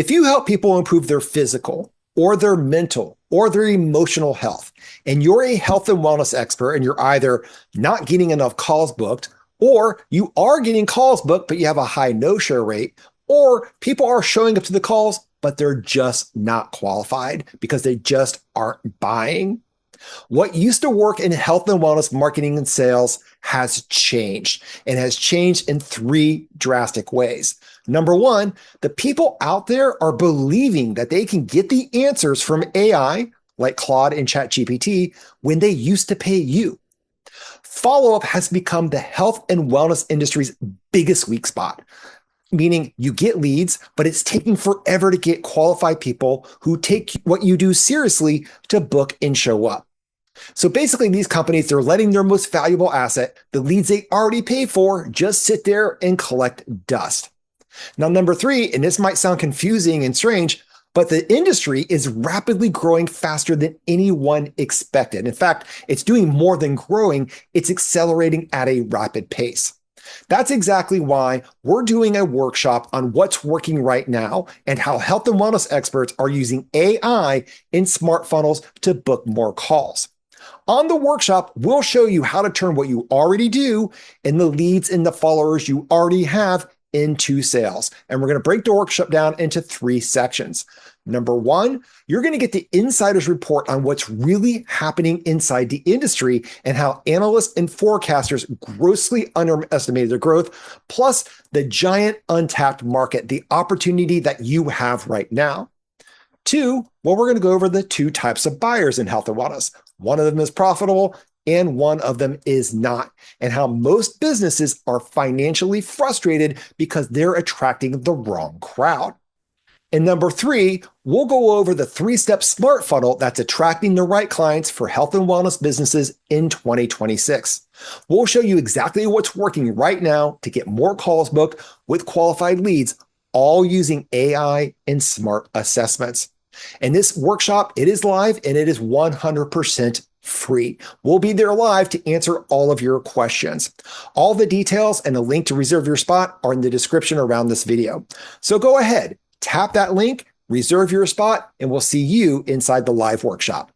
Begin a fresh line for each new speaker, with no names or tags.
If you help people improve their physical or their mental or their emotional health, and you're a health and wellness expert and you're either not getting enough calls booked, or you are getting calls booked, but you have a high no-show rate, or people are showing up to the calls, but they're just not qualified because they just aren't buying. What used to work in health and wellness marketing and sales has changed, and has changed in three drastic ways. Number one, the people out there are believing that they can get the answers from AI, like Claude and ChatGPT, when they used to pay you. Follow-up has become the health and wellness industry's biggest weak spot, meaning you get leads, but it's taking forever to get qualified people who take what you do seriously to book and show up. So basically, these companies, they're letting their most valuable asset, the leads they already pay for, just sit there and collect dust. Now, number three, and this might sound confusing and strange, but the industry is rapidly growing faster than anyone expected. In fact, it's doing more than growing, it's accelerating at a rapid pace. That's exactly why we're doing a workshop on what's working right now and how health and wellness experts are using AI in smart funnels to book more calls. On the workshop, we'll show you how to turn what you already do and the leads and the followers you already have into sales. And we're going to break the workshop down into three sections. Number one, you're going to get the insider's report on what's really happening inside the industry and how analysts and forecasters grossly underestimated their growth, plus the giant untapped market, the opportunity that you have right now. Two, well, we're going to go over the two types of buyers in health and wellness. One of them is profitable and one of them is not, and how most businesses are financially frustrated because they're attracting the wrong crowd. And number three, we'll go over the three-step smart funnel that's attracting the right clients for health and wellness businesses in 2026. We'll show you exactly what's working right now to get more calls booked with qualified leads, all using AI and smart assessments. And this workshop, it is live and it is 100% free. We'll be there live to answer all of your questions. All the details and the link to reserve your spot are in the description around this video. So go ahead, tap that link, reserve your spot, and we'll see you inside the live workshop.